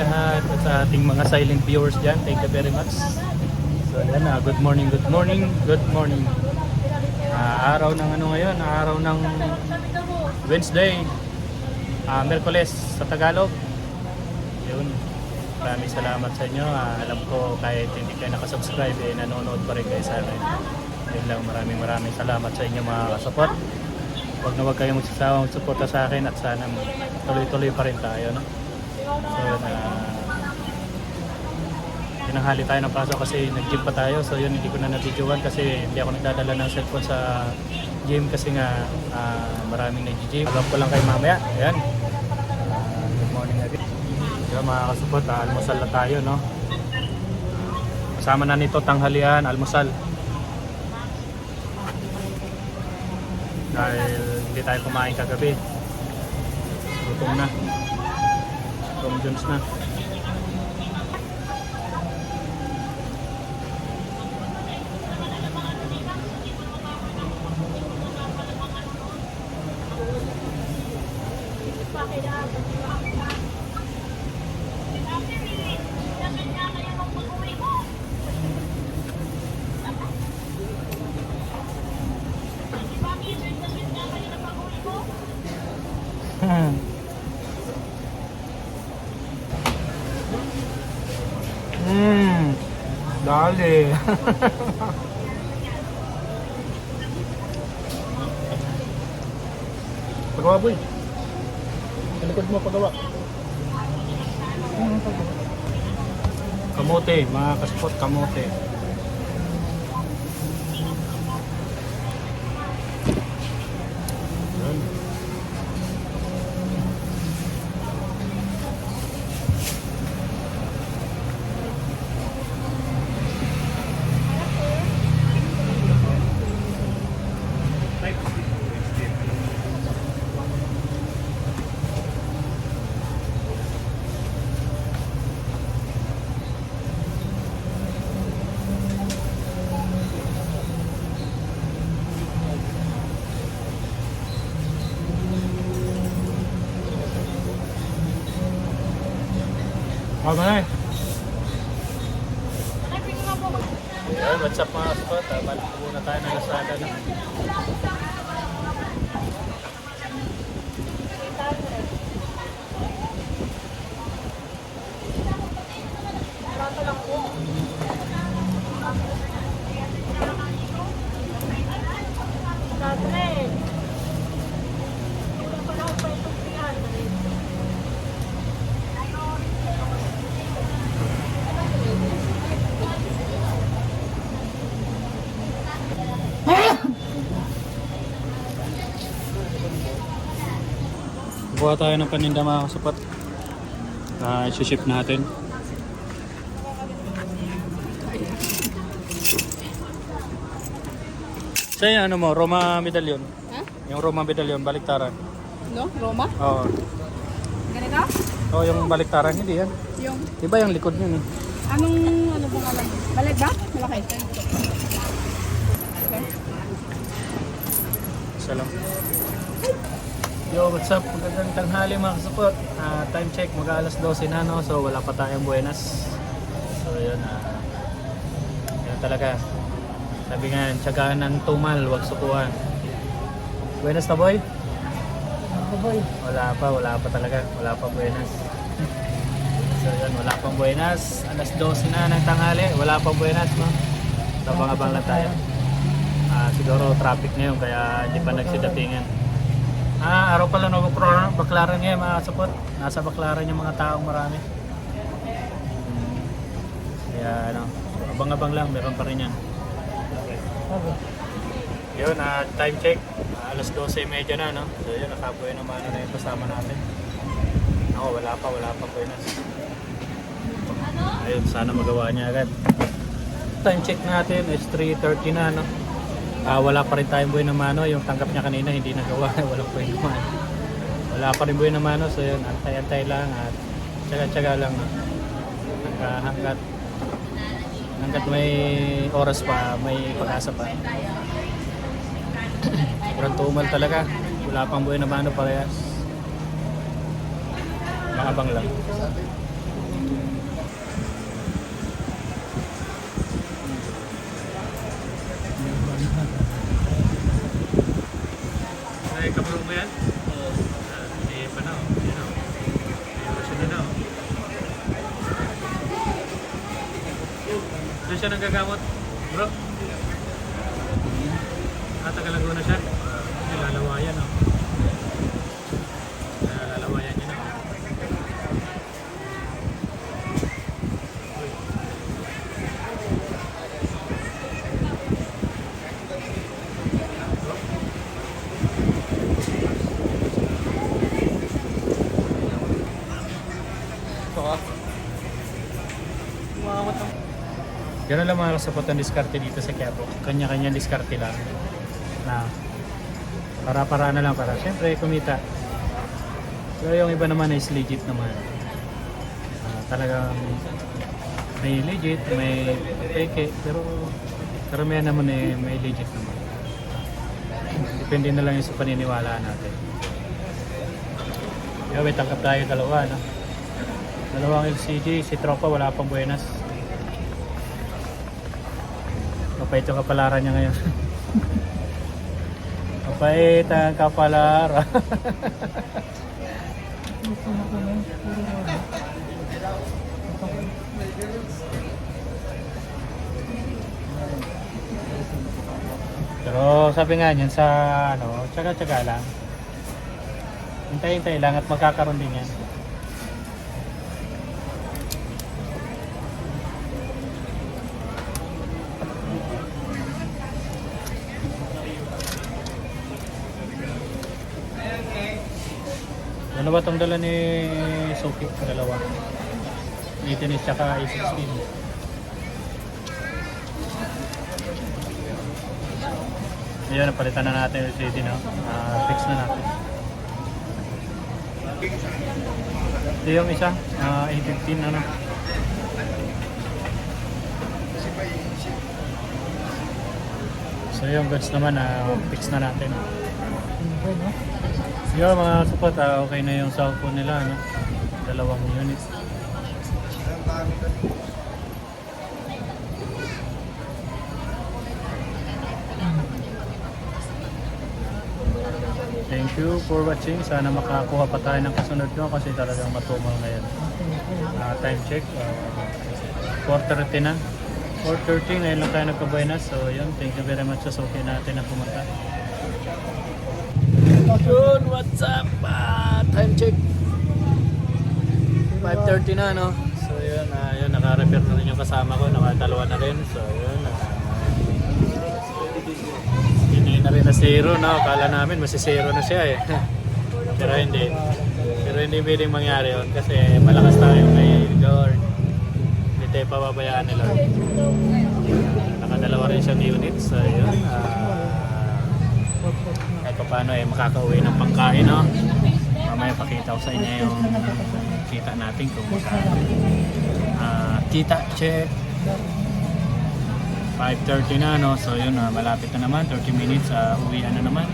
Lahat at sa ating mga silent viewers dyan, thank you very much. So yan na, good morning, good morning, good morning. Araw ng ano ngayon, araw ng Wednesday, Miyerkules sa Tagalog. Yun, maraming salamat sa inyo. Alam ko kahit hindi kayo nakasubscribe, nanonood pa rin kayo sa akin. Yun lang, maraming salamat sa inyo mga kasupot. Huwag na huwag kayong magsasawang magsuporta sa akin at sana tuloy-tuloy pa rin tayo, no? So yun, tinanghali tayo ng pasok kasi nag-gym pa tayo. So yun, hindi ko na na-videoan kasi hindi ako nagdadala ng cellphone sa gym kasi nga maraming nag-gym. Alam ko lang kayo mamaya. Ayan. Good morning again. Yun mga kasupot, almusal na tayo, no? Kasama na nito tanghalian, almusal. Dahil hindi tayo kumain kagabi. Gutom na. From Jones na. Dali. Pagawa boy. Sa likod mo pagawa. Kamote, mga kaspot, kamote. Yan. Tama na eh. Ayan, what's up mga spot? Balik muna tayo ng Lazada na. Buha tayo ng paninda mga kasapat na isi-ship natin. Sa'yo ano mo, Roma medallion? Ha? Yung Roma medallion, baliktaran. No? Roma? Oo. Ganito? Oo, yung baliktaran, hindi yan. Yung? Iba yung likod yun eh. Anong, ano bang alam? Balik ba? Malaki. Okay. Isa lang. Yo, what's up? Magandang tanghali mga kasupot. Time check, mag-alas 12 na, no? So wala pa tayong buenas. So yun, yun talaga. Sabi nga, tiyagaan ng tumal, wag sukuan. Buenas na boy? Boy? Wala pa talaga. Wala pa buenas. So yun, wala pang buenas. Alas 12 na ng tanghali, wala pang buenas, no? Tabang-abang lang tayo. Siguro traffic na yun, kaya hindi pa nagsidatingan. Araw pala no, Baklaran ngayon mga support. Nasa Baklaran yung mga taong marami. Kaya ano, abang-abang lang, meron pa rin yan. Okay. Yun, time check. Alas 12:30 na, no? So yun, nakabuhay naman na yung kasama natin. Ako, wala pa buenas. Ayun, sana magawa niya agad. Time check natin is 3:30 na, no? Wala pa rin tayong buhay na mano. Yung tanggap niya kanina hindi nagawa. Walang buhay na mano. Wala pa rin buhay na mano. So yun, antay-antay lang at tsaga-tsaga lang. Hanggat may oras pa, may pag-asa pa. Kurang tumal talaga. Wala pang buhay na mano parehas. Makabang lang. siya nagagamot, bro. Taga Laguna siya. Lalawayan, oh. Lalawayan niya na. Ganun lang mga kasapot ang diskarte dito sa Quiapo. Kanya-kanya diskarte lang. Na para-para na lang para siyempre kumita. Pero yung iba naman is legit naman. Talagang may legit, may peke, pero karamihan naman may legit naman. Depende na lang yung sa paniniwalaan natin. May tangkap tayo dalawa, no? Dalawang LCG, si Tropa wala pang buenas. Mapait yung kapalaran niya ngayon. Mapait ang kapalaran. Pero sabi nga niyan sa ano, tsaga-tsaga lang. Hintay-hintay lang at magkakaroon din yan. Ano ba itong dala ni Suki? Dalawa. 18 is tsaka A16. Ayun, napalitan na natin yung CD, no? Fix na natin. Ito yung isa, A15, ano? So yung goods naman, fix na natin. Yo mga support, okay na yung cellphone nila, no? Dalawang units. Thank you for watching. Sana makakuha pa tayo ng kasunod nyo kasi talagang matumal ngayon. Time check, 4:30 na. 4:30, ngayon lang tayo nagkabuenas. So yun, thank you very much sa suki natin na pumunta. Yun, what's up? Time check 5:30 na, no? So yun, yun naka-repair na rin yung kasama ko, nakadalawa na rin. So yun, hindi na rin na zero, no? Akala namin masisero na siya eh. Pero hindi pwedeng mangyari yun kasi malakas tayo kay Lord. Hindi tayo pababayaan ni Lord. Nakadalawa rin siyang units. So yun, kahit pa paano makakauwi ng pangkain, no? Mamaya pakita ko sa inyo yung kita natin kung magkano. Kita check 5:30 na, no? So yun, malapit na naman, 30 minutes, uwian na naman,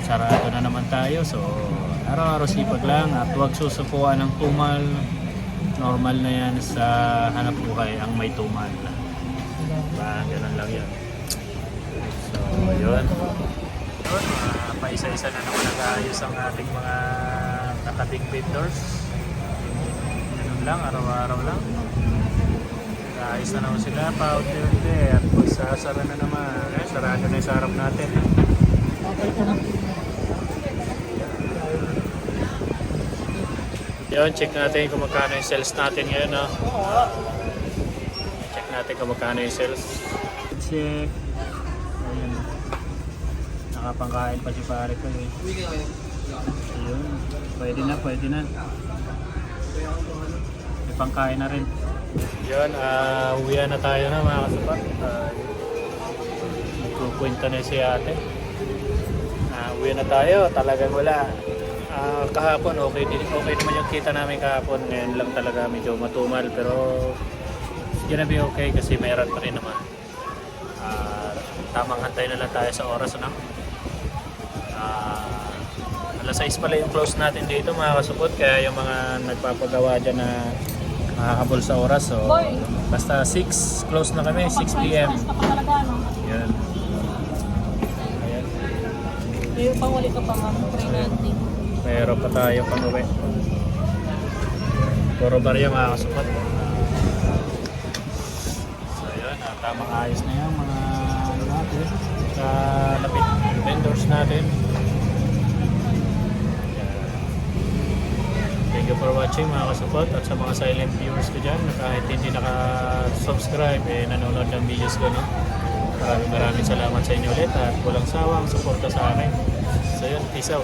sarado na naman tayo. So araw-araw sipag lang at huwag susukuan ng tumal. Normal na yan sa hanap buhay ang may tumal. Diba? Ganun lang yan. So yun, paisa-isa na naman nag-aayos ang ating mga katabing vendors. Ganun lang, araw-araw lang. Nag-aayos na naman sila, pa-out-dirty at magsasara na naman. Sarado na yung sa harap natin. Yun, check natin kung magkano yung sales natin ngayon, no? Check natin kung magkano yung sales. Check. Ayun. Nakapangkain pa si pare ko eh. Ayun. Pwede na, pwede na. May pangkain na rin. Yun, uwian na tayo na mga kasupat. Nagkukwenta na si ate. Uwian na tayo, talagang wala. Kahapon okay naman yung kita namin kahapon. Ngayon lang talaga medyo matumal pero it's gonna be okay kasi mayroon pa rin naman. Tamang hantay na lang tayo sa oras, no? Alas 6 pala yung close natin dito mga kasupot, kaya yung mga nagpapagawa dyan na makakabol sa oras, so basta 6 close na kami, 6 PM. Yan. Ayan. Yung panguli ka pa nga, pre-renting. Mayroon pa tayo pang uwi. Puro barya mga kasupot. So yun, tamang ayos na yan mga ano natin, sa lapit vendors natin. Thank you for watching mga kasupot, at sa mga silent viewers ko dyan na kahit hindi naka-subscribe nanonood ng videos ko, no? Maraming salamat sa inyo ulit at walang sawang suporta sa akin. So yun, peace out.